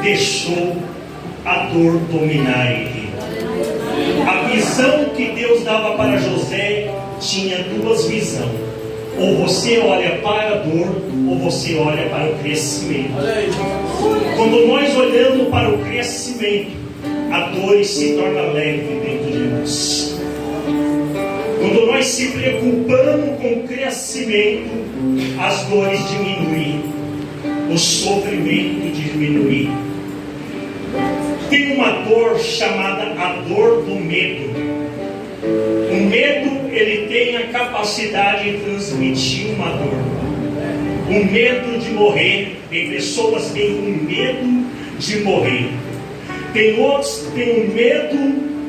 deixou a dor dominar ele. A visão que Deus dava para José tinha duas visões: ou você olha para a dor, ou você olha para o crescimento. Quando nós olhamos para o crescimento, a dor se torna leve dentro de nós. Quando nós se preocupamos com o crescimento, as dores diminuem, o sofrimento diminui. Tem uma dor chamada a dor do medo. O medo, ele tem a capacidade de transmitir uma dor. O medo de morrer. Tem pessoas que têm um medo de morrer. Tem outros que têm um medo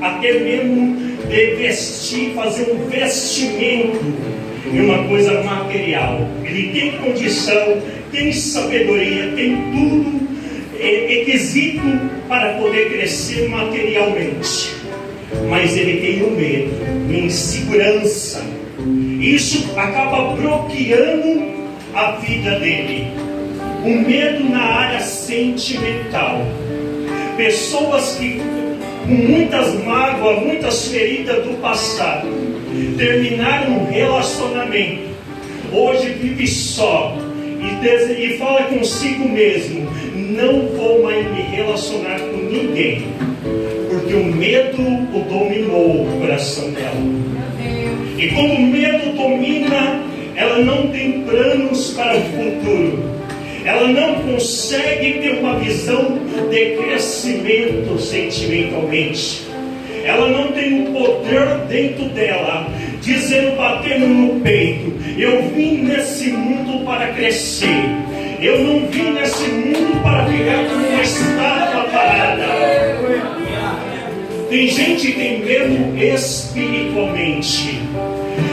até mesmo de vestir, fazer um vestimento em uma coisa material. Ele tem condição, tem sabedoria, tem tudo requisito para poder crescer materialmente, mas ele tem o medo, insegurança. Isso acaba bloqueando a vida dele. O medo na área sentimental. Pessoas que com muitas mágoas, muitas feridas do passado, terminaram um relacionamento, hoje vive só e fala consigo mesmo: não vou mais me relacionar com ninguém, porque o medo o dominou o coração dela. E quando o medo domina, ela não tem planos para o futuro. Ela não consegue ter uma visão de crescimento sentimentalmente. Ela não tem um poder dentro dela, dizendo, batendo no peito: eu vim nesse mundo para crescer. Eu não vim nesse mundo para ficar como uma estátua parada. Tem gente que tem medo espiritualmente.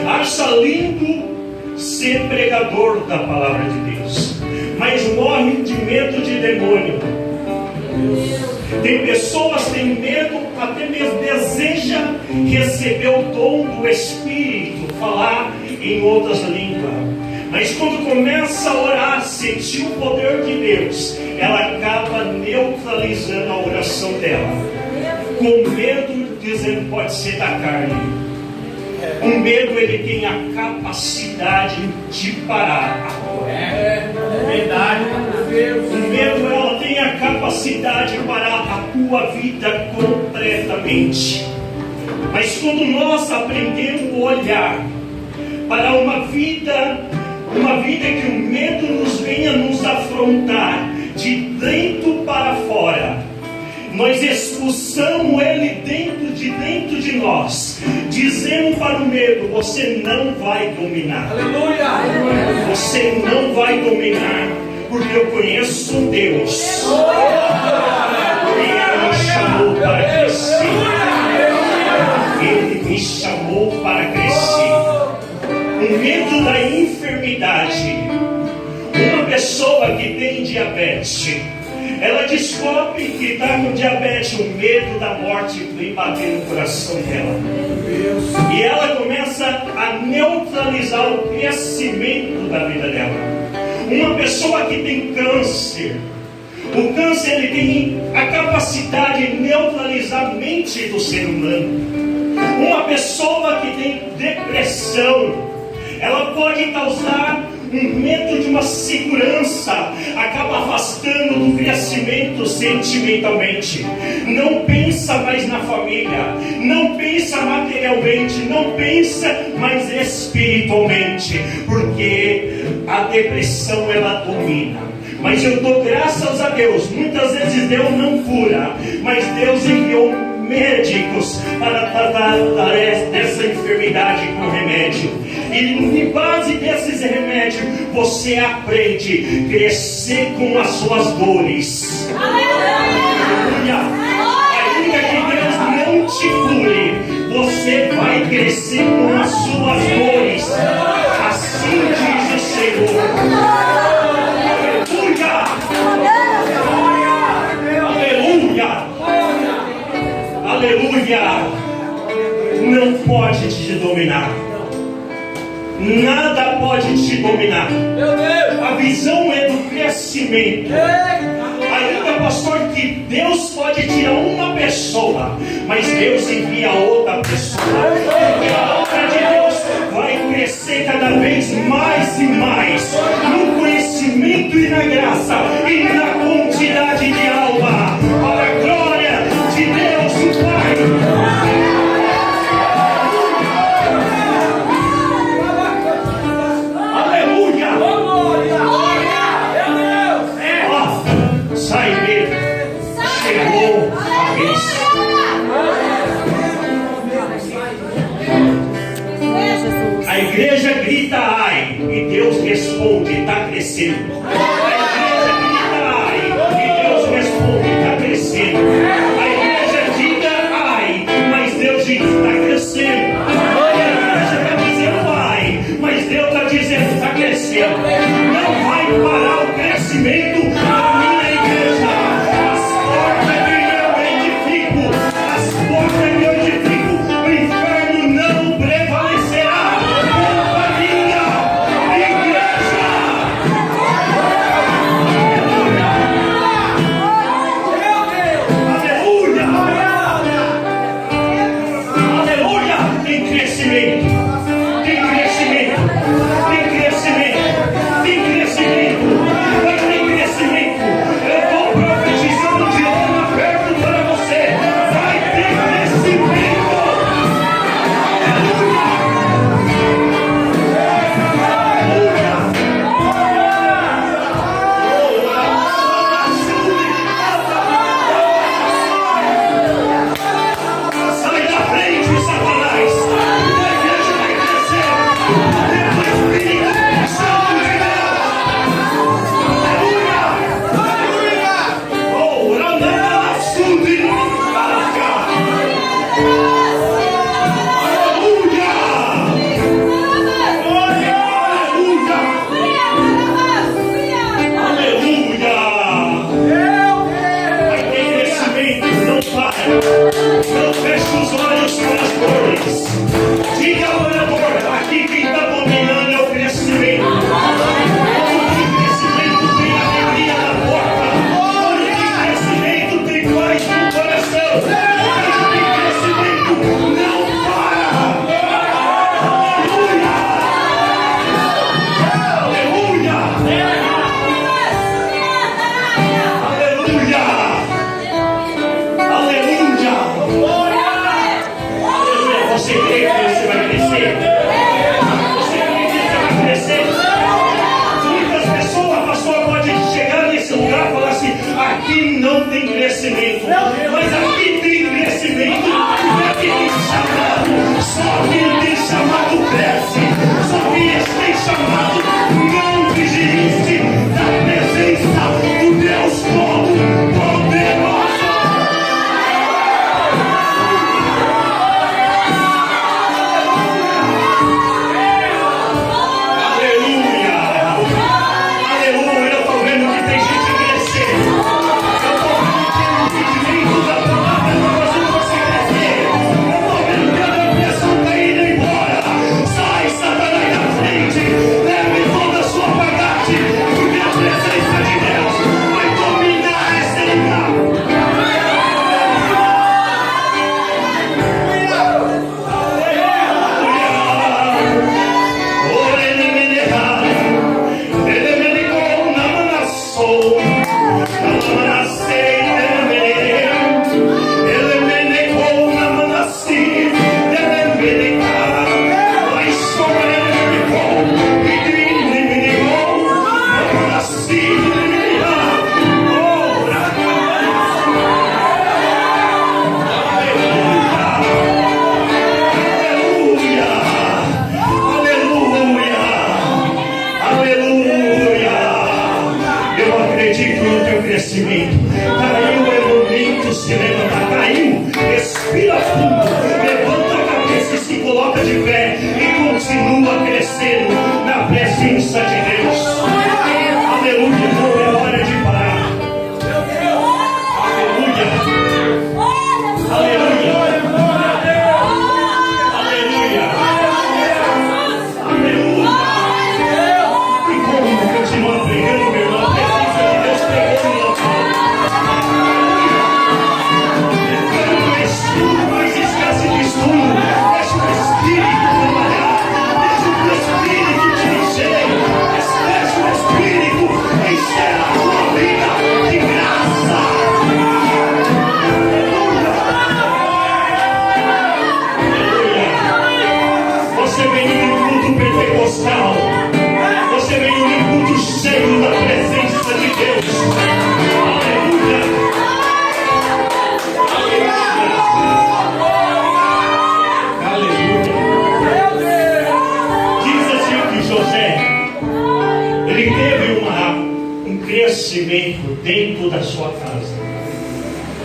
Acha lindo ser pregador da palavra de Deus, mas morre de medo de demônio. Tem pessoas que têm medo, até mesmo deseja receber o dom do Espírito, falar em outras línguas. Mas quando começa a orar, sentir o poder de Deus, ela acaba neutralizando a oração dela, com medo, dizendo pode ser da carne. O medo, ele tem a capacidade de parar a dor. É verdade. O medo, ela tem a capacidade de parar a tua vida completamente. Mas quando nós aprendemos a olhar para uma vida que o medo nos venha nos afrontar de dentro para fora, nós expulsamos ele dentro de nós, dizendo para o medo: você não vai dominar. Aleluia! Você não vai dominar, porque eu conheço um Deus e Ele me chamou para crescer. Ele me chamou para crescer. O medo da enfermidade. Uma pessoa que tem diabetes, ela descobre que está com diabetes, o medo da morte vem bater no coração dela. E ela começa a neutralizar o crescimento da vida dela. Uma pessoa que tem câncer, o câncer, ele tem a capacidade de neutralizar a mente do ser humano. Uma pessoa que tem depressão, ela pode causar um medo de uma segurança, acaba afastando do crescimento sentimentalmente. Não pensa mais na família, não pensa materialmente, não pensa mais espiritualmente, porque a depressão, ela domina. Mas eu dou graças a Deus, muitas vezes Deus não cura, mas Deus enviou médicos para tratar dessa enfermidade com remédio. E em base desses remédios, você aprende a crescer com as suas dores. Aleluia! Ainda que Deus não te cure, você vai crescer com as suas dores. Assim diz o Senhor. Aleluia! Não pode te dominar. Nada pode te dominar. A visão é do crescimento. Ainda pastor, que Deus pode tirar uma pessoa, mas Deus envia outra pessoa. E a obra de Deus vai crescer cada vez mais e mais no conhecimento e na graça e na quantidade de alma, para a glória de Deus o Pai. A igreja grita ai, e Deus responde, está crescendo. A igreja grita ai, e Deus responde, está crescendo. A igreja diga ai, mas Deus diz, está crescendo. A igreja está dizendo ai, mas Deus está dizendo, está crescendo. Não vai parar o crescimento da minha igreja. As portas que eu edifico, as portas que eu edifico, o inferno não prevalecerá. Não feche os olhos para as dores. Diga ao orador, aqui quem está dominando é o crescimento. Onde o crescimento tem alegria na porta. Onde o crescimento tem paz no coração. Onde o crescimento não para. Aleluia! Aleluia! Aleluia! Você crê que você vai crescer? Você crê que você vai crescer? Muitas pessoas, pastor, pode chegar nesse lugar e falar assim, aqui não tem crescimento. Mas aqui tem crescimento. Aqui tem chamado. Só quem tem chamado cresce. Só quem tem chamado não desiste da presença do Deus Todo-Poderoso. Caiu, é momento de se levantar. Caiu, respira fundo, levanta a cabeça e se coloca de pé e continua crescendo na presença de Deus. Aleluia, não é hora de parar. Aleluia, aleluia, aleluia, aleluia. E como continuar pregando, meu irmão, a presença de Deus pegou no local.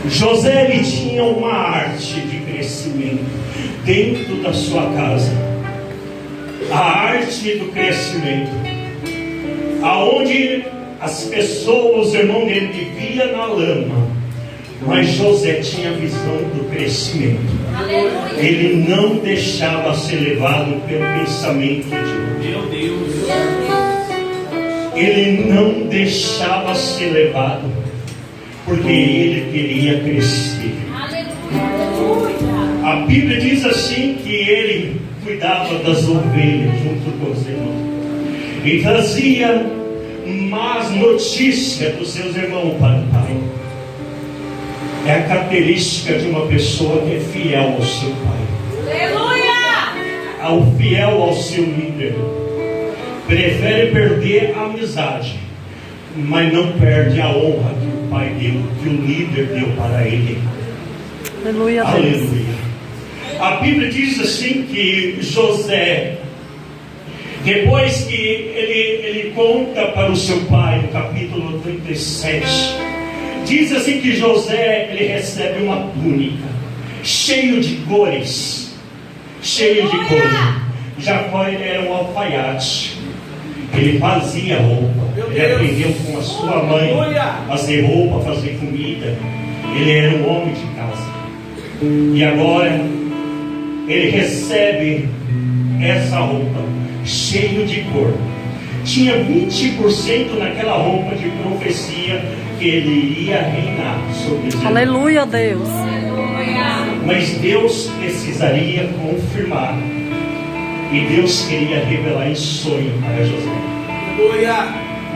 José, ele tinha uma arte de crescimento dentro da sua casa. A arte do crescimento, aonde as pessoas, os irmãos dele, viviam na lama, mas José tinha a visão do crescimento. Aleluia. Ele não deixava ser levado pelo pensamento de Meu Deus. Ele não deixava ser levado, porque ele queria crescer. Aleluia. A Bíblia diz assim que ele cuidava das ovelhas junto com os irmãos e trazia más notícias dos seus irmãos para o pai. É a característica de uma pessoa que é fiel ao seu pai, Aleluia. fiel ao seu líder. Prefere perder a amizade, mas não perde a honra que o pai deu, que o líder deu para ele. Aleluia. Aleluia. A Bíblia diz assim que José, depois que ele conta para o seu pai, no capítulo 37, diz assim que José, ele recebe uma túnica cheio de cores, Jacó, ele era um alfaiate, ele fazia roupa, ele aprendeu com a sua mãe a fazer roupa, fazer comida. Ele era um homem de casa, e agora ele recebe essa roupa cheio de cor. Tinha 20% naquela roupa de profecia que ele iria reinar sobre os irmãos. Aleluia, Deus. Mas Deus precisaria confirmar, e Deus queria revelar em sonho para José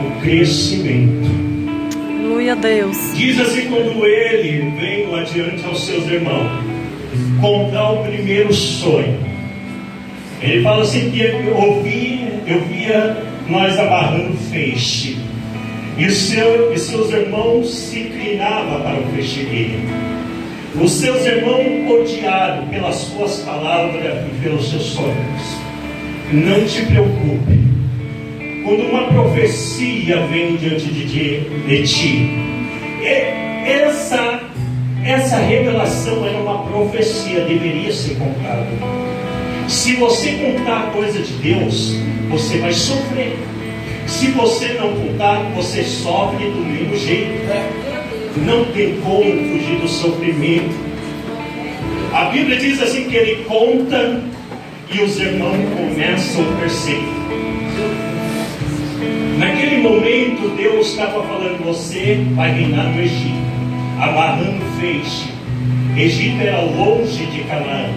o crescimento. Aleluia, Deus. Diz assim, quando ele veio adiante aos seus irmãos contar o primeiro sonho, ele fala assim que eu via nós amarrando feixe, e seus irmãos se inclinavam para o feixe dele. Os seus irmãos odiaram pelas suas palavras e pelos seus sonhos. Não te preocupe. Quando uma profecia vem diante de ti, essa revelação era uma profecia, deveria ser contada. Se você contar a coisa de Deus, você vai sofrer. Se você não contar, você sofre do mesmo jeito. Não tem como fugir do sofrimento. A Bíblia diz assim que ele conta e os irmãos começam a perceber. Naquele momento Deus estava falando: você vai reinar no Egito, amarrando feixe. Egito era longe de Canaã.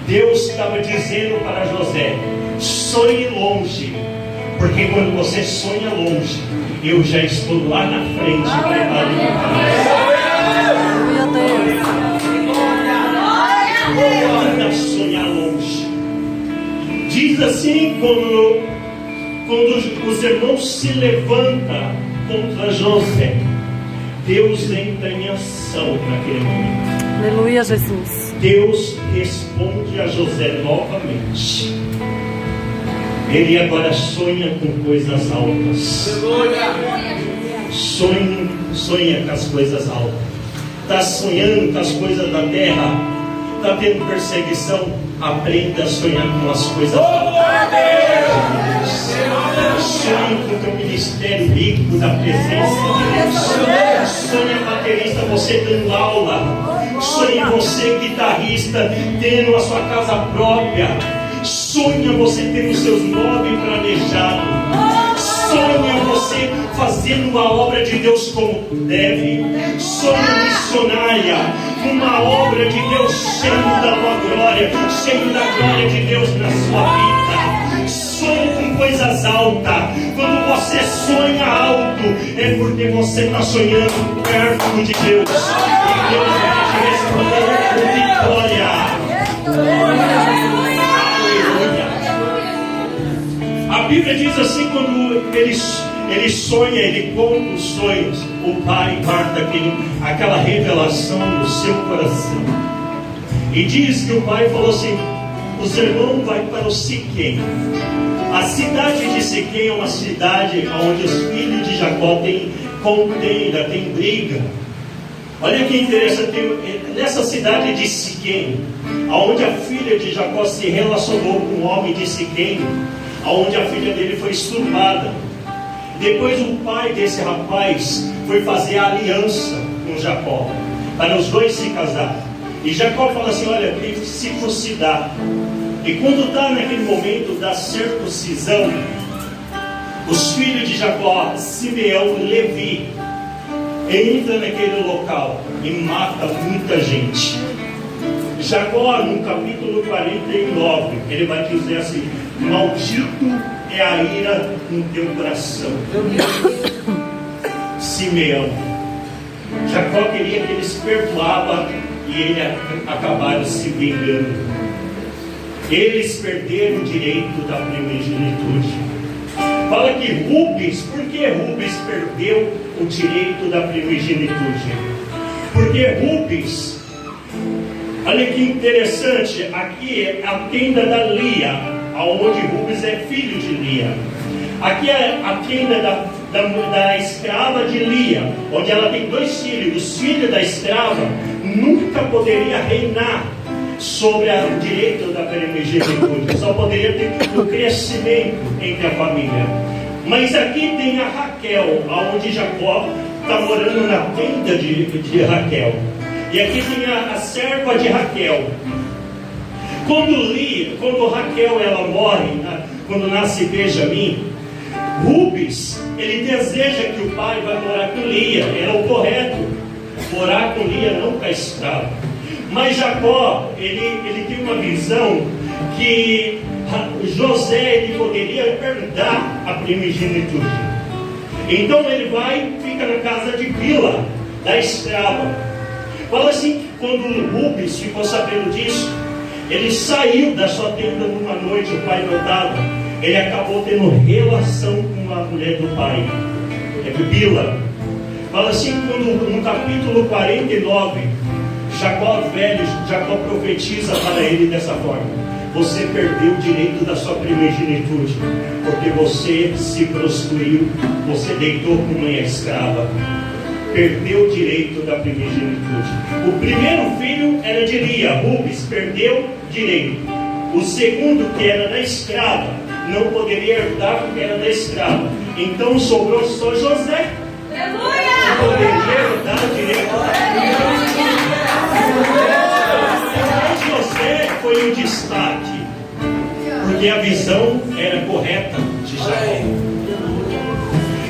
Deus estava dizendo para José: sonhe longe, porque quando você sonha longe, eu já estou lá na frente preparando Aleluia, Deus. para sonhar longe. Diz assim, quando os irmãos se levantam contra José, Deus entra em ação naquele momento. Aleluia, Jesus. Deus responde a José novamente. Ele agora sonha com coisas altas. Sonha com as coisas altas. Está sonhando com as coisas da terra. Está tendo perseguição. Aprenda a sonhar com as coisas altas. Sonhe com o teu ministério rico da presença de Deus. Sonhe baterista, você dando aula. Sonhe você, guitarrista, tendo a sua casa própria. Sonha você tendo os seus móveis planejados. Sonha você fazendo a obra de Deus como deve. Sonha missionária, uma obra de Deus cheio da tua glória, cheio da glória de Deus na sua vida. Sonha com coisas altas. Quando você sonha alto, é porque você está sonhando perto de Deus. E Deus vai te responder com vitória. A Bíblia diz assim, quando ele sonha, ele conta os sonhos, o pai guarda aquela revelação no seu coração. E diz que o pai falou assim: os irmãos vão para o Siquém. A cidade de Siquém é uma cidade onde os filhos de Jacó têm contenda, tem briga. Olha que interessante, nessa cidade de Siquém, onde a filha de Jacó se relacionou com o homem de Siquém, onde a filha dele foi estuprada. Depois o pai desse rapaz foi fazer a aliança com Jacó, para os dois se casar. E Jacó fala assim: olha, tem que circuncidar. E quando está naquele momento da circuncisão, os filhos de Jacó, Simeão e Levi, entra naquele local e mata muita gente. Jacó, no capítulo 49, ele vai dizer assim: maldito é a ira no teu coração. Simeão, Jacó queria que eles perdoavam e ele acabaram se vingando. Eles perderam o direito da primogenitura. Fala que Rubens, por que Rubens perdeu o direito da primogenitura? Porque Rubens, olha que interessante, aqui é a tenda da Lia, aonde Rubens é filho de Lia. Aqui é a tenda da escrava de Lia, onde ela tem dois filhos. Os filhos da escrava nunca poderia reinar sobre o direito da primogenitura, só poderia ter um crescimento entre a família. Mas aqui tem a Raquel, aonde Jacó está morando na tenda de Raquel. E aqui tem a serva de Raquel. Quando Raquel ela morre, quando nasce Benjamim, Rubens, ele deseja que o pai vai morar com Lia. Era o correto, morar com Lia, não com a escrava. Mas Jacó, ele tem uma visão que José ele poderia herdar a primogenitura. Então ele vai e fica na casa de Bila, da escrava. Fala assim que quando Rubens ficou sabendo disso, ele saiu da sua tenda numa noite, o pai não estava. Ele acabou tendo relação com a mulher do pai, Bila. Fala assim, quando no capítulo 49, Jacó profetiza para ele dessa forma: você perdeu o direito da sua primogenitura, porque você se prostituiu, você deitou com uma escrava, perdeu o direito da primogenitura. O primeiro filho era de Lia, Rubens, perdeu direito. O segundo, que era da escrava, não poderia herdar porque era da escrava. Então sobrou só José, que poderia herdar o direito. José foi o destaque, porque a visão era correta de Jacó.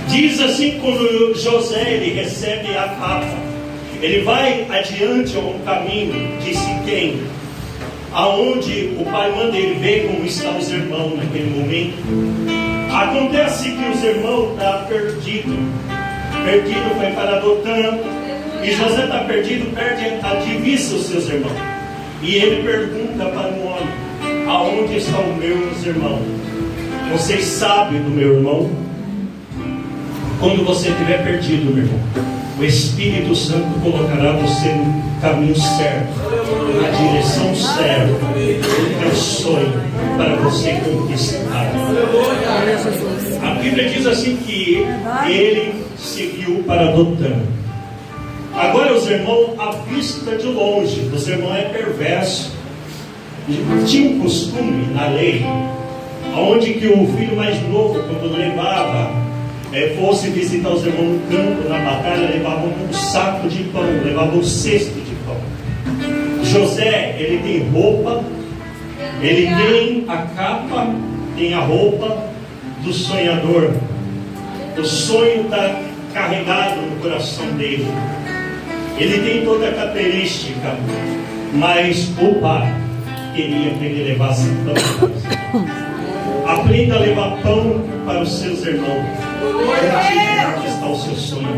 Diz assim, quando José ele recebe a capa, ele vai adiante a um caminho de Siquém, aonde o pai manda ele ver como estão os irmãos naquele momento. Acontece que os irmãos estão perdidos. Perdido foi para Dotã, e José está perdido, perde a divisa os seus irmãos. E ele pergunta para o homem: aonde estão meus irmãos? Vocês sabem do meu irmão? Quando você estiver perdido, meu irmão, o Espírito Santo colocará você no caminho certo, na direção certa, do teu sonho, para você conquistar. A Bíblia diz assim que ele seguiu para Dotã. Agora os irmãos, à vista de longe, os irmãos é perverso. Tinha um costume na lei, onde que o filho mais novo, quando levava, fosse visitar os irmãos no campo, na batalha, levava um saco de pão, levava um cesto de pão. José, ele tem roupa, ele tem a capa, tem a roupa do sonhador. O sonho está carregado no coração dele. Ele tem toda a característica, mas o pai queria que ele levasse pão. Aprenda a levar pão para os seus irmãos, para conquistar o seu sonho.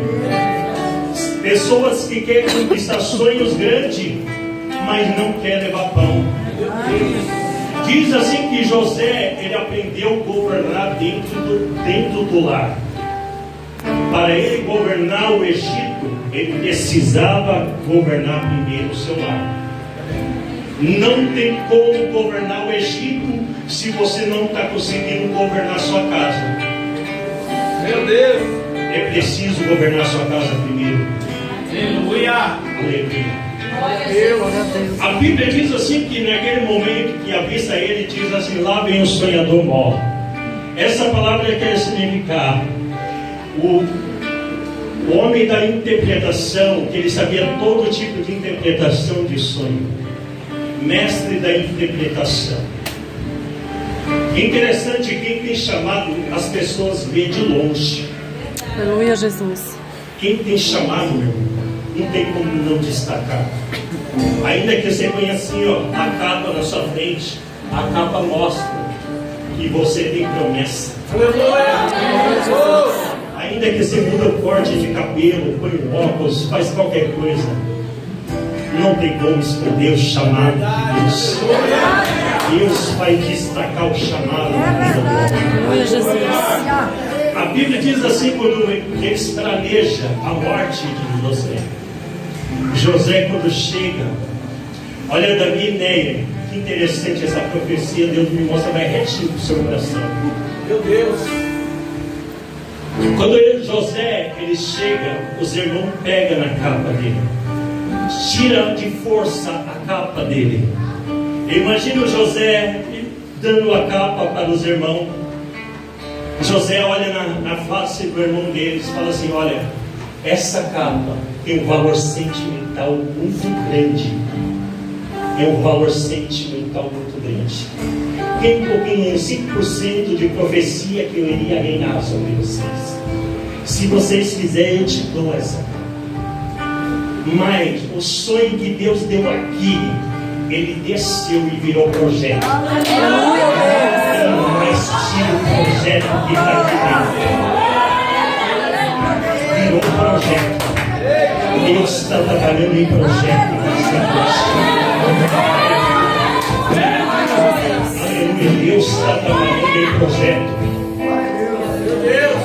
Pessoas que querem conquistar sonhos grandes, mas não querem levar pão. Diz assim que José, ele aprendeu a governar dentro do lar. Para ele governar o Egito, ele precisava governar primeiro o seu lar. Não tem como governar o Egito se você não está conseguindo governar a sua casa. Meu Deus! É preciso governar a sua casa primeiro. Aleluia! Aleluia. Glória a Deus. A Bíblia diz assim que naquele momento que avista ele, diz assim: lá vem o sonhador mor. Essa palavra quer significar o homem da interpretação, que ele sabia todo tipo de interpretação de sonho, mestre da interpretação. Interessante, quem tem chamado as pessoas vê de longe. Aleluia, Jesus. Quem tem chamado, meu irmão, não tem como não destacar. Ainda que você ponha assim, ó, a capa na sua frente, a capa mostra que você tem promessa. Ainda que você muda o corte de cabelo, põe um óculos, faz qualquer coisa, não tem como esconder o chamado de Deus. Deus vai destacar o chamado da vida do homem. Aleluia, Jesus. A Bíblia diz assim, quando eles planejam a morte de José. José, quando chega, olha da minha ideia, que interessante essa profecia, Deus me mostra, vai retinho para o seu coração. Meu Deus! Quando José, ele chega, os irmãos pegam na capa dele, tira de força a capa dele. Imagina o José dando a capa para os irmãos. José olha na face do irmão deles e fala assim: olha, essa capa tem um valor sentimental muito grande. É um valor sentimental muito grande. Tem um pouquinho, 5% de profecia que eu iria reinar sobre vocês. Se vocês fizerem, eu te dou essa capa. Mas o sonho que Deus deu aqui, ele desceu e virou projeto. Aleluia, Deus. Não mais tira o projeto que está aqui dentro. Virou projeto. Deus está trabalhando em projeto. Aleluia. Deus está trabalhando em projeto.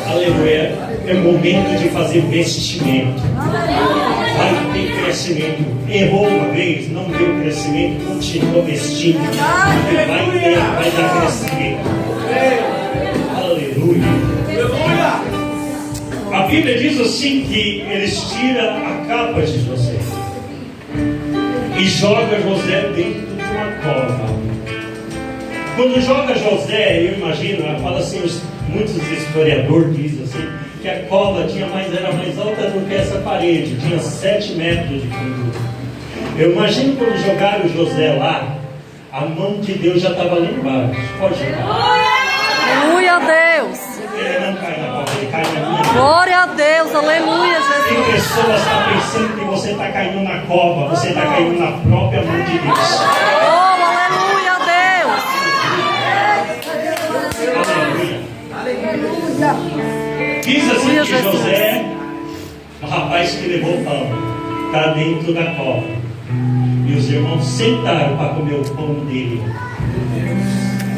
Aleluia. É momento de fazer investimento. Vai ter crescimento. Errou uma vez, não deu crescimento, continua investindo. Vai dar crescimento. Aleluia. A Bíblia diz assim que eles tiram a capa de José e joga José dentro de uma cova. Quando joga José, eu imagino, fala assim, muitos historiadores dizem assim, que a cova era mais alta do que essa parede, tinha 7 metros de fundura. Eu imagino quando jogaram o José lá, a mão de Deus já estava lá embaixo. Pode jogar. Aleluia a Deus. Ele não cai na cova, ele cai na minha mão. Glória a Deus. Aleluia, Tem Jesus. pessoas que estão pensando que você está caindo na cova, você está caindo na própria mão de Deus. Oh, aleluia a Deus. Aleluia. Diz assim que José, o rapaz que levou o pão, está dentro da cova. E os irmãos sentaram para comer o pão dele.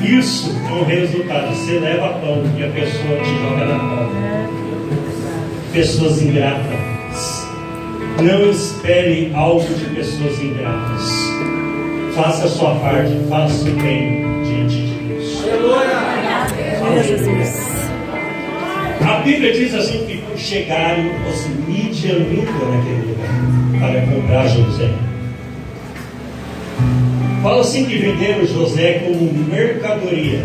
Isso é um resultado. Você leva pão e a pessoa te joga na cova. Pessoas ingratas. Não espere algo de pessoas ingratas. Faça a sua parte, faça o bem diante de Deus. Aleluia, Jesus. A Bíblia diz assim que chegaram os midianitas naquele lugar para comprar José. Fala assim que venderam José como mercadoria,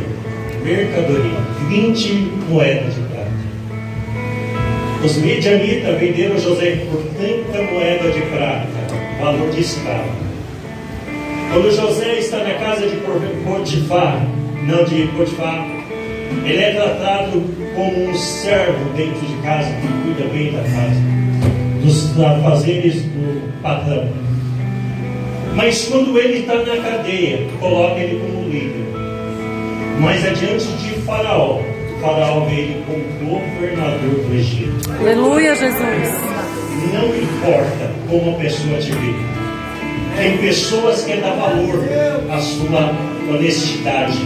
20 moedas de prata. Os midianitas venderam José por 30 moedas de prata, valor de escravo. Quando José está na casa de Potifar, ele é tratado como um servo dentro de casa, que cuida bem da casa, dos afazeres do patrão. Mas quando ele está na cadeia, coloca ele como líder. Mas adiante de Faraó vê ele como governador do Egito. Aleluia, Jesus. Não importa como a pessoa te vê. Tem pessoas que dão valor à sua honestidade.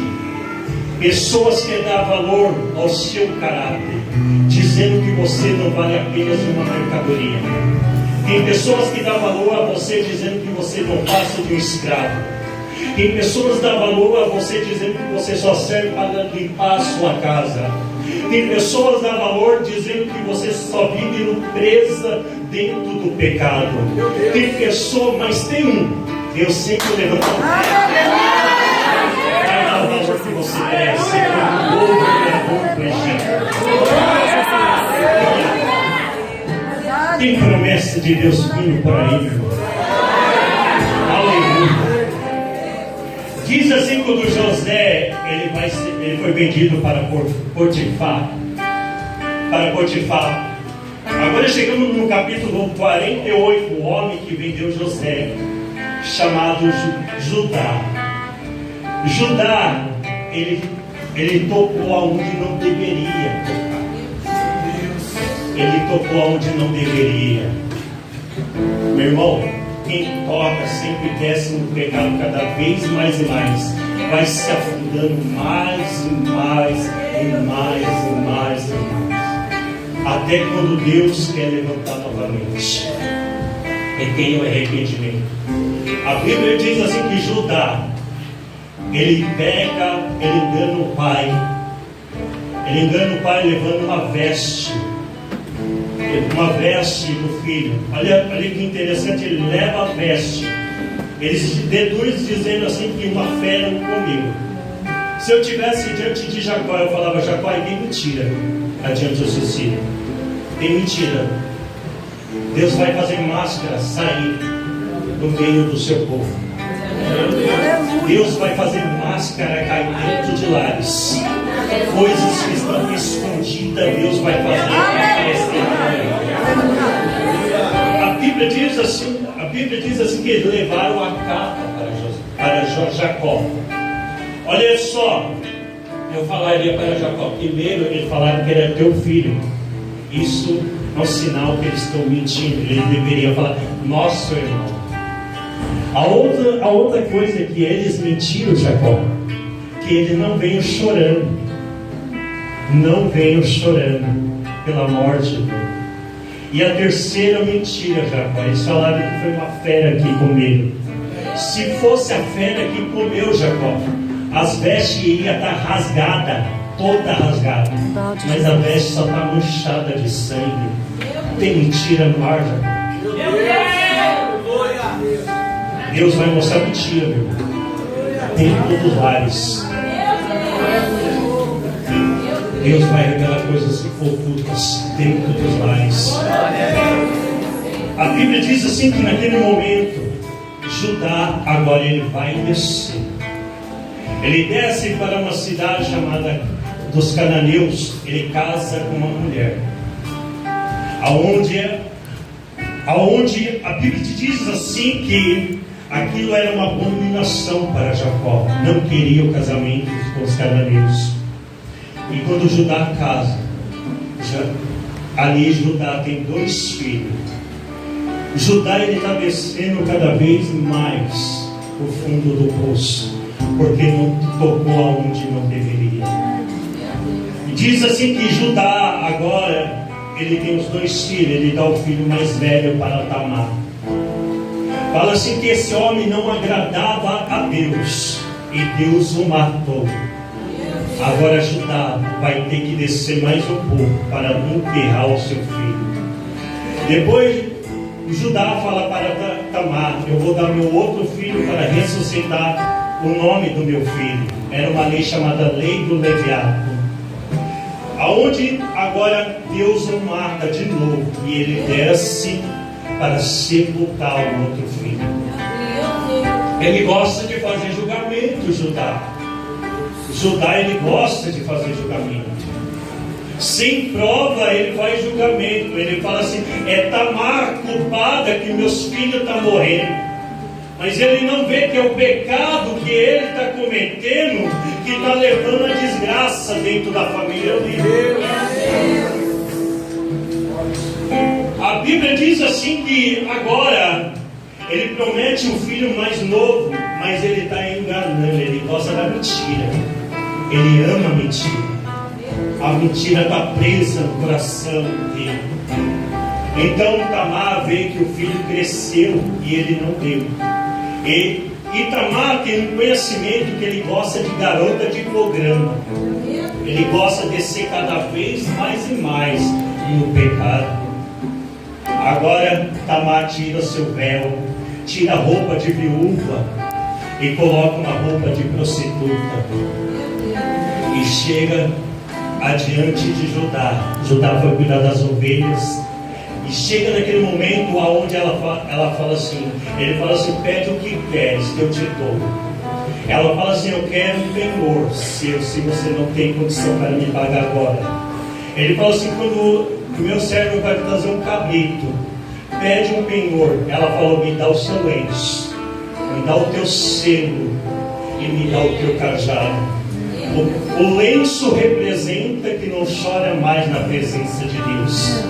Pessoas que dão valor ao seu caráter, dizendo que você não vale apenas uma mercadoria. Tem pessoas que dão valor a você, dizendo que você não passa de um escravo. Tem pessoas que dão valor a você, dizendo que você só serve para limpar a sua casa. Tem pessoas a valor dizendo que você só vive presa dentro do pecado. Tem pessoa, mas tem Deus sempre levantou. Vai dar o valor que você merece. O povo é do Egito. Tem promessa de Deus vindo por aí, meu irmão. Aleluia. Diz assim, quando José ele foi vendido para Potifar. Agora chegamos no capítulo 48, o homem que vendeu José, chamado Judá. Judá, ele tocou aonde não deveria tocar. Ele tocou aonde não deveria. Meu irmão, quem toca sempre desce no pecado cada vez mais e mais. Vai se afundando mais e mais e mais e mais e mais. Até quando Deus quer levantar novamente. E tem o arrependimento. A Bíblia diz assim que Judá, ele peca, ele engana o pai. Ele engana o pai levando uma veste do filho. Olha que interessante, ele leva a veste. Eles deduz dizendo assim que uma fera o comeu. Se eu tivesse diante de Jacó, eu falava: Jacó, tem mentira adiante do seu filho. Tem mentira. Deus vai fazer máscara sair do meio do seu povo. Deus vai fazer máscara cair dentro de lares. Coisas que estão escondidas, Deus vai fazer aparecer. A Bíblia diz assim que eles levaram a capa para Jacó. Olha só, eu falaria para Jacó. Primeiro, eles falaram que era teu filho. Isso é um sinal que eles estão mentindo. Eles deveriam falar: nosso irmão. A outra coisa que eles mentiram, Jacó, que ele não veio chorando. Não veio chorando pela morte dele. E a terceira mentira, Jacó, eles falaram que foi uma fera que comeu. Se fosse a fera que comeu, Jacó, as vestes iriam estar rasgadas, toda rasgada. Mas a veste só está manchada de sangue. Tem mentira no ar, Jacó. Deus vai mostrar mentira, meu irmão. Dentro dos lares. Deus vai revelar coisas ocultas dentro dos lares. A Bíblia diz assim que naquele momento Judá agora ele vai descer. Ele desce para uma cidade chamada dos cananeus. Ele casa com uma mulher, aonde a Bíblia diz assim que aquilo era uma abominação para Jacó. Não queria o casamento com os cananeus. E quando Judá casa, ali Judá tem 2 filhos. Judá ele está descendo cada vez mais o fundo do poço, porque não tocou aonde não deveria. E diz assim que Judá agora ele tem os 2 filhos. Ele dá o filho mais velho para Tamar. Fala assim que esse homem não agradava a Deus e Deus o matou. Agora Judá vai ter que descer mais um pouco para enterrar o seu filho. Depois Judá fala para Tamar: eu vou dar meu outro filho para ressuscitar o nome do meu filho. Era uma lei chamada Lei do Leviato, aonde agora Deus o mata de novo e ele desce para sepultar o outro filho. Ele gosta de fazer julgamento, Judá ele gosta de fazer julgamento. Sem prova ele faz julgamento. Ele fala assim: é Tamar culpada que meus filhos estão morrendo. Mas ele não vê que é o pecado que ele está cometendo que está levando a desgraça dentro da família dele. A Bíblia diz assim que agora ele promete um filho mais novo, mas ele está enganando, ele gosta da mentira. Ele ama a mentira. A mentira está presa no coração dele. Então Tamar vê que o filho cresceu e ele não deu. E Itamar tem um conhecimento que ele gosta de garota de programa. Ele gosta de ser cada vez mais e mais no pecado. Agora Tamar tira seu véu, tira a roupa de viúva e coloca uma roupa de prostituta. E chega adiante de Judá. Judá foi cuidar das ovelhas. E chega naquele momento onde ela fala assim, ele fala assim, pede o que queres que eu te dou. Ela fala assim, eu quero um penhor seu, se você não tem condição para me pagar agora. Ele fala assim, quando o meu servo vai trazer um cabrito, pede um penhor. Ela falou, me dá o seu lenço, me dá o teu selo e me dá o teu cajado. O lenço representa que não chora mais na presença de Deus.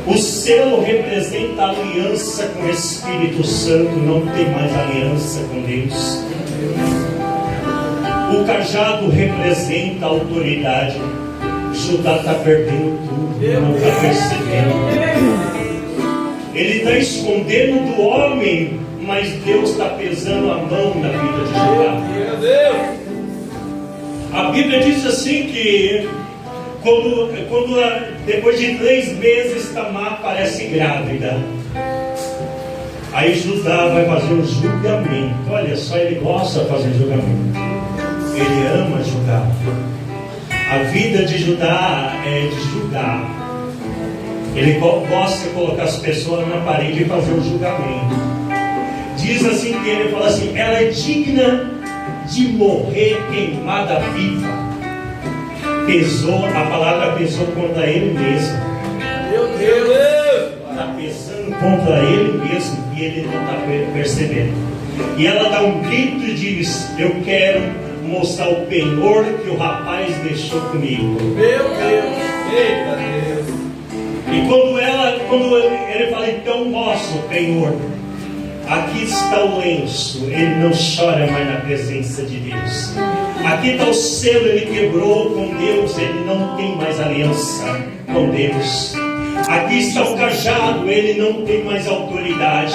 O selo representa a aliança com o Espírito Santo, não tem mais aliança com Deus. O cajado representa a autoridade. Judá está perdendo tudo, não está percebendo. Ele está escondendo do homem, mas Deus está pesando a mão na vida de Judá. A Bíblia diz assim que depois de 3 meses Tamar parece grávida. Aí Judá vai fazer um julgamento. Olha só, ele gosta de fazer julgamento. Ele ama julgar. A vida de Judá é de julgar. Ele gosta de colocar as pessoas na parede e fazer um julgamento. Diz assim que ele fala assim, ela é digna de morrer queimada viva. A palavra pesou contra ele mesmo. Meu Deus! Está pesando contra ele mesmo e ele não está percebendo. E ela dá um grito e diz, eu quero mostrar o penhor que o rapaz deixou comigo. Meu Deus! Eita Deus! E quando ele fala, então mostra o penhor. Aqui está o lenço, ele não chora mais na presença de Deus. Aqui está o selo, ele quebrou com Deus, ele não tem mais aliança com Deus. Aqui está o cajado, ele não tem mais autoridade.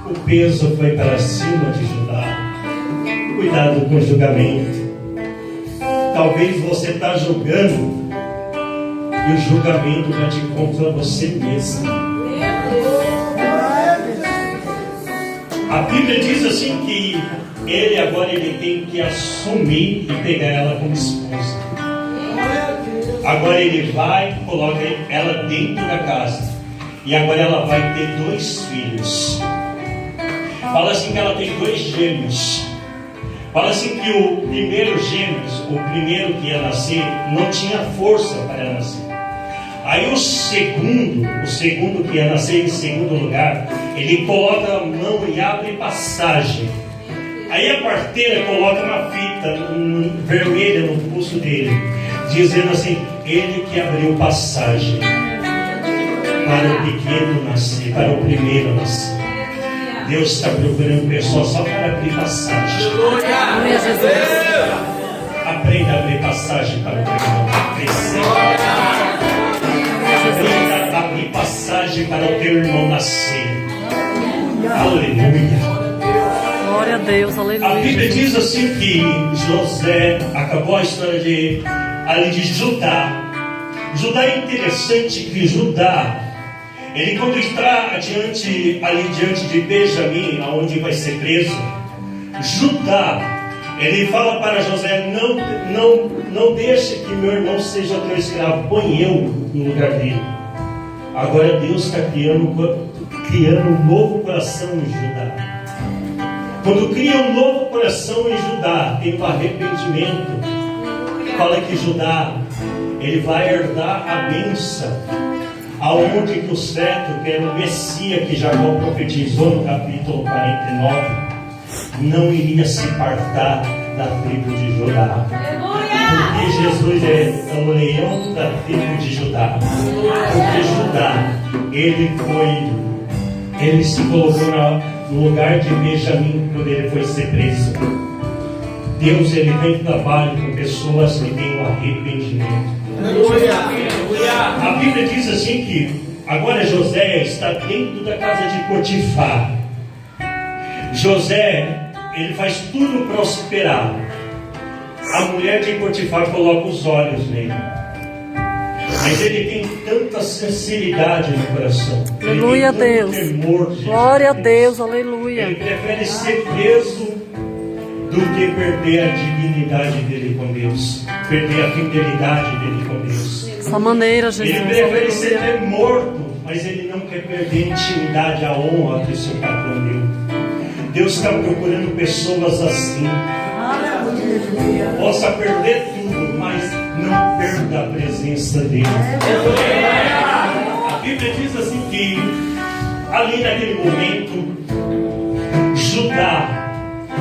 O peso foi para cima de Judá. Cuidado com o julgamento. Talvez você está julgando e o julgamento vai de contra você mesmo. A Bíblia diz assim que ele tem que assumir e pegar ela como esposa. Agora ele vai, coloca ela dentro da casa. E agora ela vai ter 2 filhos. Fala assim que ela tem 2 gêmeos. Fala assim que o primeiro que ia nascer, não tinha força para nascer. Aí o segundo que ia nascer em segundo lugar, ele coloca a mão e abre passagem. Aí a parteira coloca uma fita vermelha no pulso dele, dizendo assim, ele que abriu passagem para o pequeno nascer, para o primeiro nascer. Deus está procurando pessoas só para abrir passagem. Aprenda a abrir passagem para o primeiro crescer. Aprenda a abrir passagem para o teu irmão nascer. Aleluia. Glória a Deus, aleluia. A Bíblia diz assim que José, acabou a história de Judá. Judá é interessante que Judá, ele quando está ali diante de Benjamim, aonde vai ser preso, Judá, ele fala para José, não deixe que meu irmão seja teu escravo, põe eu no lugar dele. Agora Deus está criando um novo coração em Judá. Quando cria um novo coração em Judá, tem um arrependimento. Fala que Judá, ele vai herdar a bênção, aonde que o cetro, que era o Messias que Jacó profetizou no capítulo 49, não iria se apartar da tribo de Judá. Porque Jesus é o leão da tribo de Judá. Porque Judá, ele se colocou no lugar de Benjamim quando ele foi ser preso. Deus, ele vem trabalho com pessoas que têm um arrependimento. A Bíblia diz assim que agora José está dentro da casa de Potifar. José, ele faz tudo prosperar. A mulher de Potifar coloca os olhos nele. Mas ele tem tanta sinceridade no coração. Aleluia a Deus. Temor de Glória a Deus. Deus, aleluia. Ele prefere ser preso do que perder a dignidade dele com Deus, perder a fidelidade dele com Deus. Dessa maneira, Jesus. Ele prefere ser Aleluia. até morto, mas ele não quer perder a intimidade, a honra que o seu patrão deu. Deus está procurando pessoas assim. Possa perder tudo, mas não perda a presença dele. A Bíblia diz assim que ali naquele momento Judá,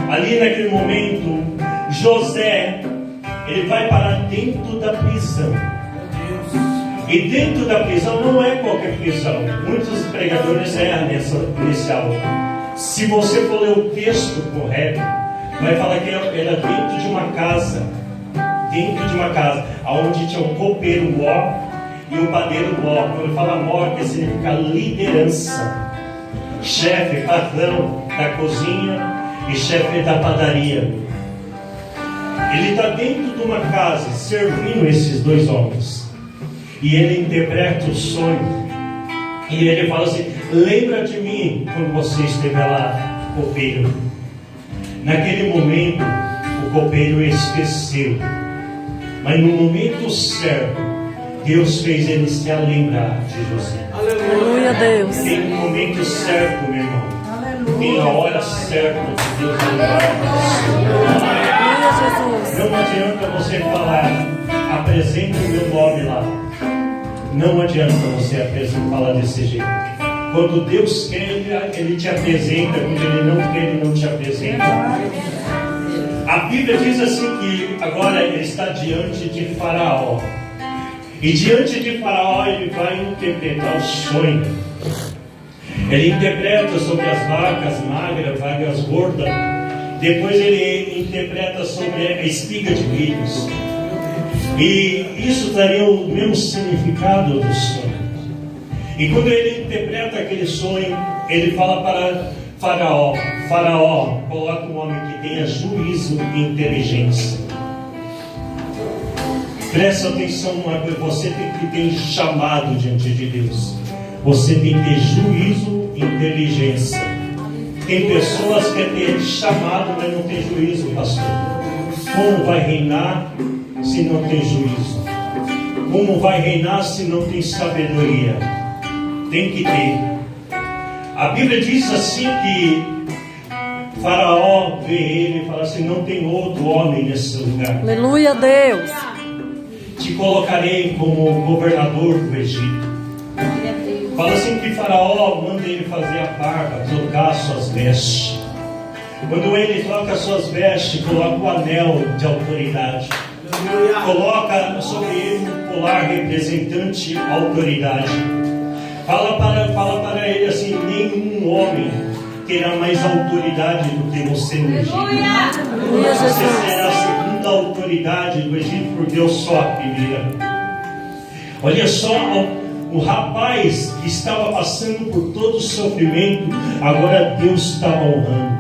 ali naquele momento José, ele vai para dentro da prisão. E dentro da prisão não é qualquer prisão. Muitos pregadores erram nesse alvo. Se você for ler o texto correto, vai falar que era dentro de uma casa. Dentro de uma casa, onde tinha um copeiro mó e um padeiro mó. Quando fala mó, que significa liderança. Chefe, patrão da cozinha e chefe da padaria. Ele está dentro de uma casa, servindo esses dois homens. E ele interpreta o sonho. E ele fala assim: lembra de mim quando você estiver lá, copeiro. Naquele momento, o copeiro esqueceu. Mas no momento certo, Deus fez ele se lembrar de José. Aleluia a Deus. Tem um momento certo, meu irmão. Tem a hora certa de Deus lembrar de você. Aleluia, Jesus. Não adianta você falar, apresenta o meu nome lá. Não adianta você falar desse jeito. Quando Deus quer, Ele te apresenta. Quando Ele não quer, Ele não te apresenta. A Bíblia diz assim que agora ele está diante de Faraó. E diante de Faraó ele vai interpretar o sonho. Ele interpreta sobre as vacas magras, vacas gordas. Depois ele interpreta sobre a espiga de milhos. E isso daria o mesmo significado do sonho. E quando ele interpreta aquele sonho, ele fala para Faraó: Faraó, coloca um homem que tenha juízo e inteligência. Presta atenção, você tem que ter chamado diante de Deus. Você tem que ter juízo e inteligência. Tem pessoas que têm chamado, mas não tem juízo, pastor. Como vai reinar se não tem juízo? Como vai reinar se não tem sabedoria? Tem que ter. A Bíblia diz assim que Faraó vê ele e fala assim: não tem outro homem nesse lugar. Aleluia a Deus. Te colocarei como governador do Egito. Fala assim que Faraó manda ele fazer a barba, trocar suas vestes. Quando ele troca suas vestes, coloca o anel de autoridade. Coloca sobre ele um colar representante autoridade. Fala para ele assim: nenhum homem terá mais autoridade do que você no Egito. Você será a segunda autoridade do Egito, porque eu sou a primeira. Olha só, o rapaz que estava passando por todo o sofrimento, agora Deus estava honrando.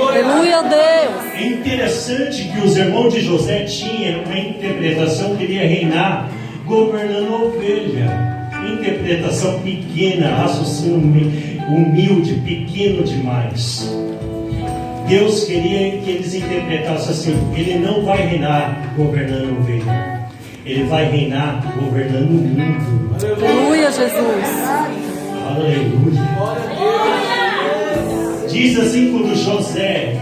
Aleluia a Deus. É interessante que os irmãos de José tinham uma interpretação que ele ia reinar governando a ovelha. Interpretação pequena, raciocínio humilde, pequeno demais. Deus queria que eles interpretassem assim: ele não vai reinar governando a ovelha, ele vai reinar governando o mundo. Aleluia, Jesus. Aleluia. Diz assim, quando José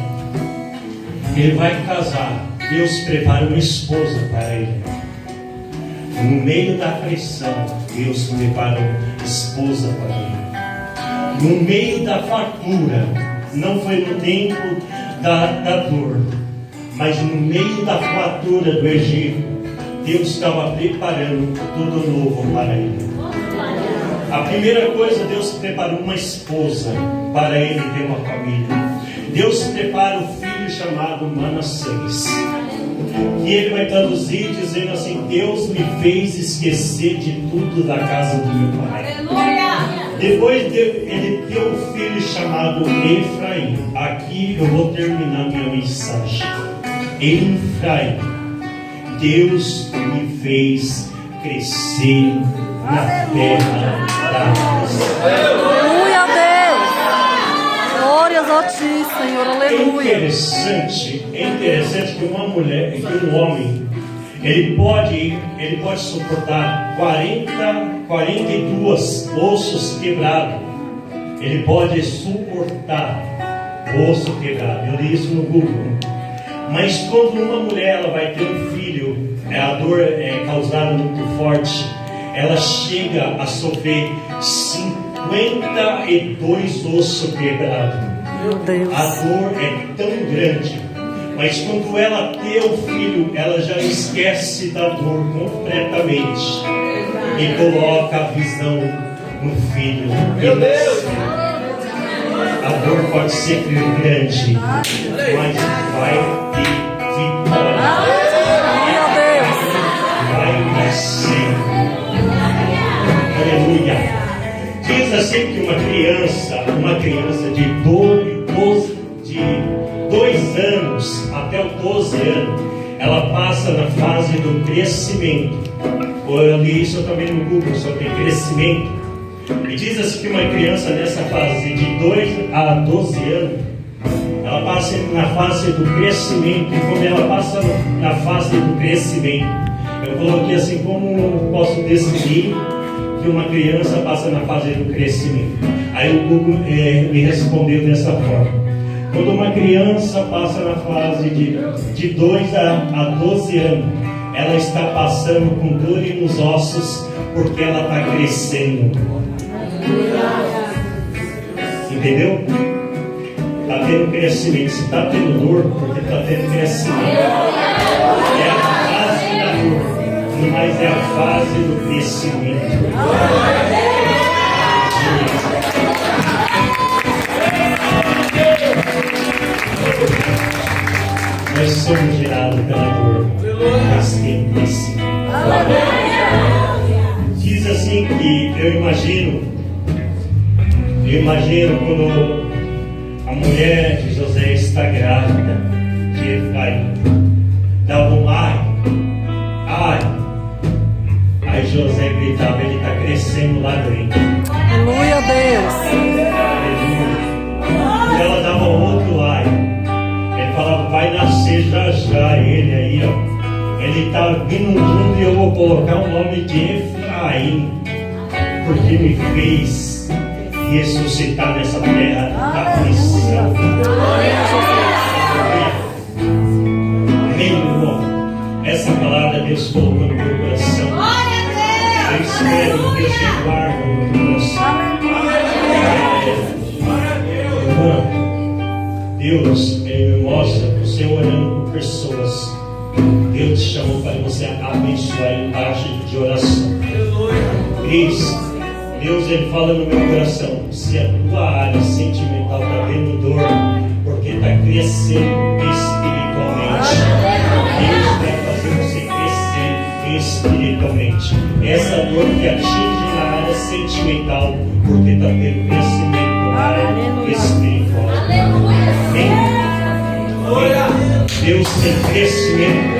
ele vai casar, Deus prepara uma esposa para ele. No meio da aflição, Deus prepara uma esposa para ele. No meio da fartura, não foi no tempo da dor, mas no meio da fartura do Egito, Deus estava preparando tudo novo para ele. A primeira coisa, Deus preparou uma esposa para ele ter uma família. Deus prepara o filho chamado Manassés. E ele vai traduzir dizendo assim: Deus me fez esquecer de tudo da casa do meu pai. Depois ele deu um filho chamado Efraim. Aqui eu vou terminar minha mensagem. Em Efraim, Deus me fez crescer na terra da aflição. Aleluia, Deus. Glórias a ti, Senhor. Aleluia. É interessante que uma mulher, que um homem, ele pode suportar 42 ossos quebrados. Ele pode suportar osso quebrado. Eu li isso no Google. Mas quando uma mulher ela vai ter um filho, a dor é causada muito forte. Ela chega a sofrer 52 ossos quebrados. Meu Deus. A dor é tão grande. Mas quando ela tem o filho, ela já esquece da dor completamente e coloca a visão no filho. Meu Deus! A dor pode ser grande, mas vai ter vitória. Aleluia, Deus. Vai nascer. Aleluia. Diz assim que uma criança de 2 anos até os 12 anos, ela passa na fase do crescimento. Eu li isso também no Google sobre crescimento. E diz assim que uma criança nessa fase de 2 a 12 anos, ela passa na fase do crescimento. E quando ela passa na fase do crescimento, eu coloquei assim: como posso definir que uma criança passa na fase do crescimento? Aí o Google me respondeu dessa forma: quando uma criança passa na fase de 2 a 12 anos, ela está passando com dor nos ossos porque ela está crescendo. Entendeu? Está tendo crescimento. Se está tendo dor, porque está tendo crescimento. É a fase da dor, mas é a fase do crescimento. Nós somos gerados pela dor, mas tem crescimento. Diz assim que eu imagino quando a mulher de José está grávida de Efraim, dava um ai. Aí José gritava: ele está crescendo lá dentro. Aleluia, Deus. E ela dava outro ai. Ele falava: vai nascer já ele aí, ó. Ele está vindo no mundo e eu vou colocar o nome de Efraim, porque me fez ressuscitar nessa terra da aflição. Amém, irmão? Essa palavra Deus colocou no meu coração. Eu espero que Deus te guarde no meu coração. Irmão, Deus, Ele me mostra você orando por pessoas. Deus te chamou para você abençoar embaixo de oração. Deus, Ele fala no meu coração: se a tua área sentimental está tendo dor, porque está crescendo espiritualmente, Deus vai fazer você crescer espiritualmente. Essa dor que atinge na área sentimental, porque está tendo crescimento na área espiritual. Amém? Deus tem crescimento.